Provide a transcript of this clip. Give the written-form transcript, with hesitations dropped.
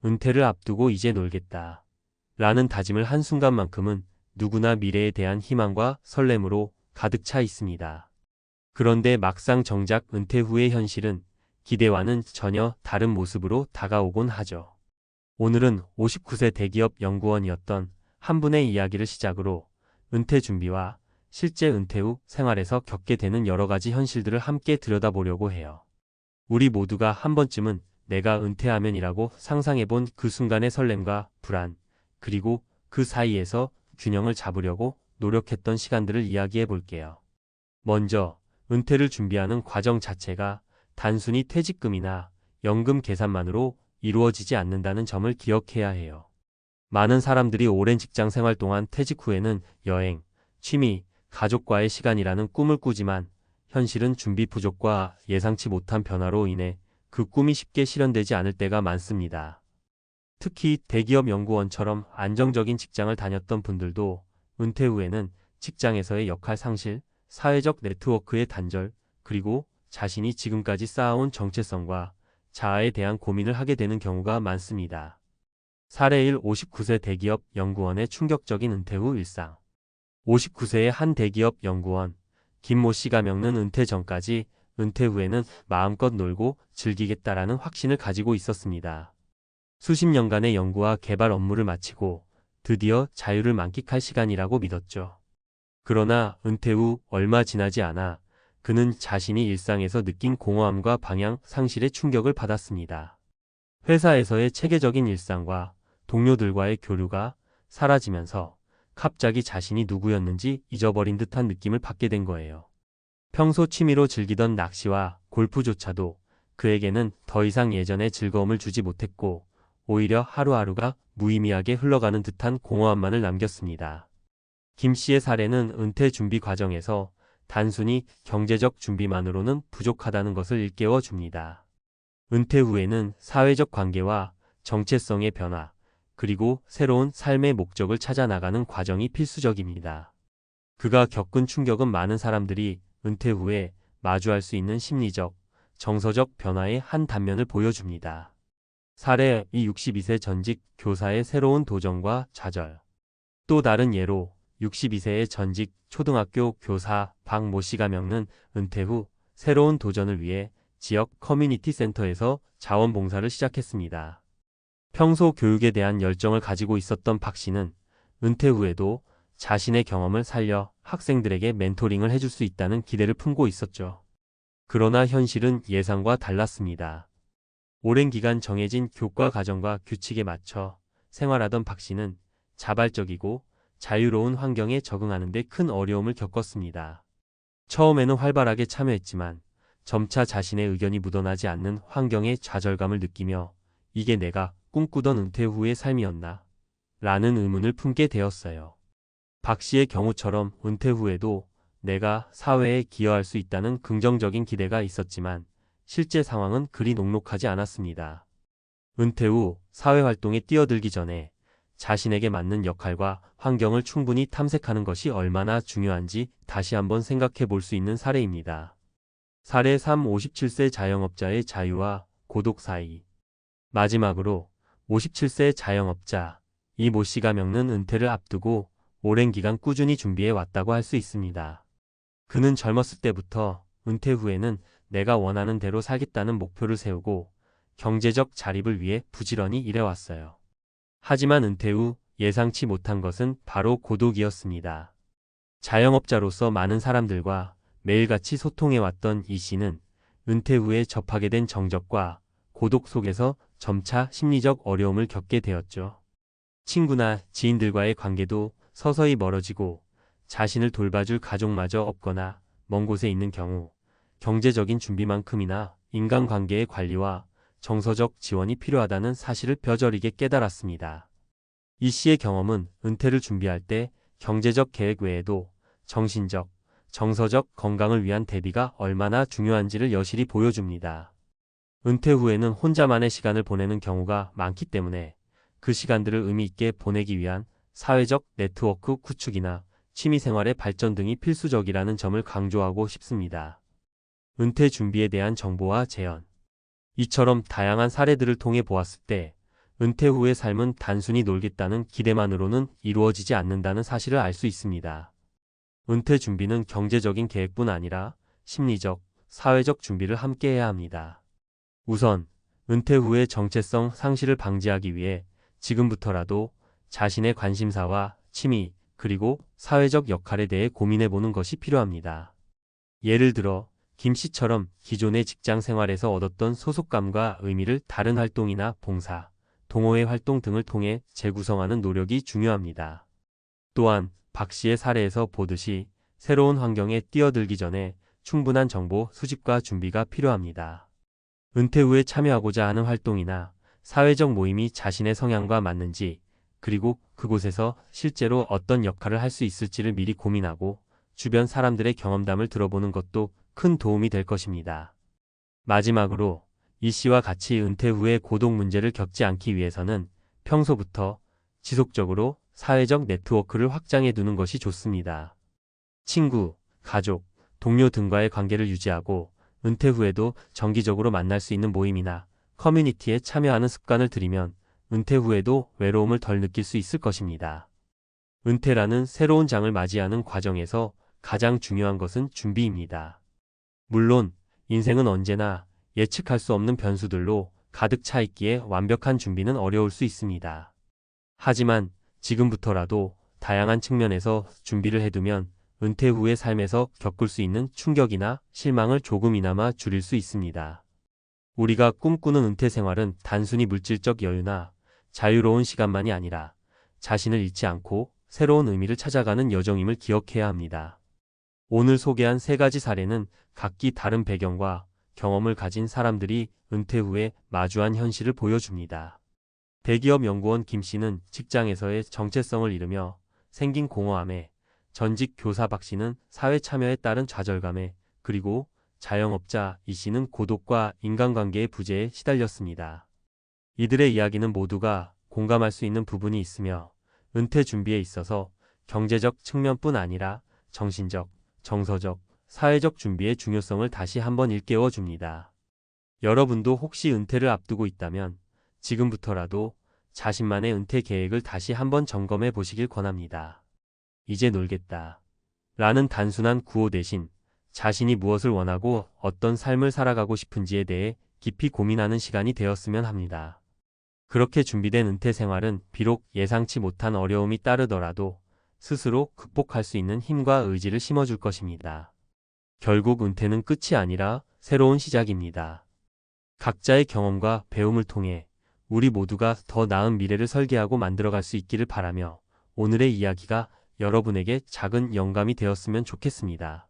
은퇴를 앞두고 이제 놀겠다. 라는 다짐을 한순간만큼은 누구나 미래에 대한 희망과 설렘으로 가득 차 있습니다. 그런데 막상 정작 은퇴 후의 현실은 기대와는 전혀 다른 모습으로 다가오곤 하죠. 오늘은 59세 대기업 연구원이었던 한 분의 이야기를 시작으로 은퇴 준비와 실제 은퇴 후 생활에서 겪게 되는 여러 가지 현실들을 함께 들여다보려고 해요. 우리 모두가 한 번쯤은 내가 은퇴하면이라고 상상해본 그 순간의 설렘과 불안, 그리고 그 사이에서 균형을 잡으려고 노력했던 시간들을 이야기해 볼게요. 먼저, 은퇴를 준비하는 과정 자체가 단순히 퇴직금이나 연금 계산만으로 이루어지지 않는다는 점을 기억해야 해요. 많은 사람들이 오랜 직장 생활 동안 퇴직 후에는 여행, 취미, 가족과의 시간이라는 꿈을 꾸지만 현실은 준비 부족과 예상치 못한 변화로 인해 그 꿈이 쉽게 실현되지 않을 때가 많습니다. 특히 대기업 연구원처럼 안정적인 직장을 다녔던 분들도 은퇴 후에는 직장에서의 역할 상실, 사회적 네트워크의 단절, 그리고 자신이 지금까지 쌓아온 정체성과 자아에 대한 고민을 하게 되는 경우가 많습니다. 사례 1. 59세 대기업 연구원의 충격적인 은퇴 후 일상. 59세의 한 대기업 연구원, 김모 씨가 겪는 은퇴 전까지 은퇴 후에는 마음껏 놀고 즐기겠다라는 확신을 가지고 있었습니다. 수십 년간의 연구와 개발 업무를 마치고 드디어 자유를 만끽할 시간이라고 믿었죠. 그러나 은퇴 후 얼마 지나지 않아 그는 자신이 일상에서 느낀 공허함과 방향 상실의 충격을 받았습니다. 회사에서의 체계적인 일상과 동료들과의 교류가 사라지면서 갑자기 자신이 누구였는지 잊어버린 듯한 느낌을 받게 된 거예요. 평소 취미로 즐기던 낚시와 골프조차도 그에게는 더 이상 예전의 즐거움을 주지 못했고 오히려 하루하루가 무의미하게 흘러가는 듯한 공허함만을 남겼습니다. 김 씨의 사례는 은퇴 준비 과정에서 단순히 경제적 준비만으로는 부족하다는 것을 일깨워 줍니다. 은퇴 후에는 사회적 관계와 정체성의 변화, 그리고 새로운 삶의 목적을 찾아 나가는 과정이 필수적입니다. 그가 겪은 충격은 많은 사람들이 은퇴 후에 마주할 수 있는 심리적, 정서적 변화의 한 단면을 보여줍니다. 사례 62세 전직 교사의 새로운 도전과 좌절. 또 다른 예로 62세의 전직 초등학교 교사 박모 씨가 겪는 은퇴 후 새로운 도전을 위해 지역 커뮤니티 센터에서 자원봉사를 시작했습니다. 평소 교육에 대한 열정을 가지고 있었던 박 씨는 은퇴 후에도 자신의 경험을 살려 학생들에게 멘토링을 해줄 수 있다는 기대를 품고 있었죠. 그러나 현실은 예상과 달랐습니다. 오랜 기간 정해진 교과 과정과 규칙에 맞춰 생활하던 박 씨는 자발적이고 자유로운 환경에 적응하는 데 큰 어려움을 겪었습니다. 처음에는 활발하게 참여했지만 점차 자신의 의견이 묻어나지 않는 환경에 좌절감을 느끼며 이게 내가 꿈꾸던 은퇴 후의 삶이었나? 라는 의문을 품게 되었어요. 박 씨의 경우처럼 은퇴 후에도 내가 사회에 기여할 수 있다는 긍정적인 기대가 있었지만 실제 상황은 그리 녹록하지 않았습니다. 은퇴 후 사회활동에 뛰어들기 전에 자신에게 맞는 역할과 환경을 충분히 탐색하는 것이 얼마나 중요한지 다시 한번 생각해 볼 수 있는 사례입니다. 사례 3. 57세 자영업자의 자유와 고독 사이. 마지막으로 57세 자영업자 이모 씨가 겪는 은퇴를 앞두고 오랜 기간 꾸준히 준비해 왔다고 할 수 있습니다. 그는 젊었을 때부터 은퇴 후에는 내가 원하는 대로 살겠다는 목표를 세우고 경제적 자립을 위해 부지런히 일해왔어요. 하지만 은퇴 후 예상치 못한 것은 바로 고독이었습니다. 자영업자로서 많은 사람들과 매일같이 소통해왔던 이 씨는 은퇴 후에 접하게 된 정적과 고독 속에서 점차 심리적 어려움을 겪게 되었죠. 친구나 지인들과의 관계도 서서히 멀어지고 자신을 돌봐줄 가족마저 없거나 먼 곳에 있는 경우 경제적인 준비만큼이나 인간관계의 관리와 정서적 지원이 필요하다는 사실을 뼈저리게 깨달았습니다. 이 씨의 경험은 은퇴를 준비할 때 경제적 계획 외에도 정신적, 정서적 건강을 위한 대비가 얼마나 중요한지를 여실히 보여줍니다. 은퇴 후에는 혼자만의 시간을 보내는 경우가 많기 때문에 그 시간들을 의미 있게 보내기 위한 사회적 네트워크 구축이나 취미생활의 발전 등이 필수적이라는 점을 강조하고 싶습니다. 은퇴 준비에 대한 정보와 재현. 이처럼 다양한 사례들을 통해 보았을 때 은퇴 후의 삶은 단순히 놀겠다는 기대만으로는 이루어지지 않는다는 사실을 알 수 있습니다. 은퇴 준비는 경제적인 계획뿐 아니라 심리적, 사회적 준비를 함께 해야 합니다. 우선, 은퇴 후의 정체성 상실을 방지하기 위해 지금부터라도 자신의 관심사와 취미, 그리고 사회적 역할에 대해 고민해보는 것이 필요합니다. 예를 들어, 김 씨처럼 기존의 직장 생활에서 얻었던 소속감과 의미를 다른 활동이나 봉사, 동호회 활동 등을 통해 재구성하는 노력이 중요합니다. 또한 박 씨의 사례에서 보듯이 새로운 환경에 뛰어들기 전에 충분한 정보 수집과 준비가 필요합니다. 은퇴 후에 참여하고자 하는 활동이나 사회적 모임이 자신의 성향과 맞는지, 그리고 그곳에서 실제로 어떤 역할을 할 수 있을지를 미리 고민하고 주변 사람들의 경험담을 들어보는 것도 큰 도움이 될 것입니다. 마지막으로 이 씨와 같이 은퇴 후에 고독 문제를 겪지 않기 위해서는 평소부터 지속적으로 사회적 네트워크를 확장해 두는 것이 좋습니다. 친구, 가족, 동료 등과의 관계를 유지하고 은퇴 후에도 정기적으로 만날 수 있는 모임이나 커뮤니티에 참여하는 습관을 들이면 은퇴 후에도 외로움을 덜 느낄 수 있을 것입니다. 은퇴라는 새로운 장을 맞이하는 과정에서 가장 중요한 것은 준비입니다. 물론 인생은 언제나 예측할 수 없는 변수들로 가득 차 있기에 완벽한 준비는 어려울 수 있습니다. 하지만 지금부터라도 다양한 측면에서 준비를 해두면 은퇴 후의 삶에서 겪을 수 있는 충격이나 실망을 조금이나마 줄일 수 있습니다. 우리가 꿈꾸는 은퇴 생활은 단순히 물질적 여유나 자유로운 시간만이 아니라 자신을 잃지 않고 새로운 의미를 찾아가는 여정임을 기억해야 합니다. 오늘 소개한 3가지 사례는 각기 다른 배경과 경험을 가진 사람들이 은퇴 후에 마주한 현실을 보여줍니다. 대기업 연구원 김 씨는 직장에서의 정체성을 잃으며 생긴 공허함에, 전직 교사 박 씨는 사회 참여에 따른 좌절감에, 그리고 자영업자 이 씨는 고독과 인간관계의 부재에 시달렸습니다. 이들의 이야기는 모두가 공감할 수 있는 부분이 있으며 은퇴 준비에 있어서 경제적 측면뿐 아니라 정신적, 정서적, 사회적 준비의 중요성을 다시 한번 일깨워 줍니다. 여러분도 혹시 은퇴를 앞두고 있다면 지금부터라도 자신만의 은퇴 계획을 다시 한번 점검해 보시길 권합니다. 이제 놀겠다 라는 단순한 구호 대신 자신이 무엇을 원하고 어떤 삶을 살아가고 싶은지에 대해 깊이 고민하는 시간이 되었으면 합니다. 그렇게 준비된 은퇴 생활은 비록 예상치 못한 어려움이 따르더라도 스스로 극복할 수 있는 힘과 의지를 심어줄 것입니다. 결국 은퇴는 끝이 아니라 새로운 시작입니다. 각자의 경험과 배움을 통해 우리 모두가 더 나은 미래를 설계하고 만들어갈 수 있기를 바라며 오늘의 이야기가 여러분에게 작은 영감이 되었으면 좋겠습니다.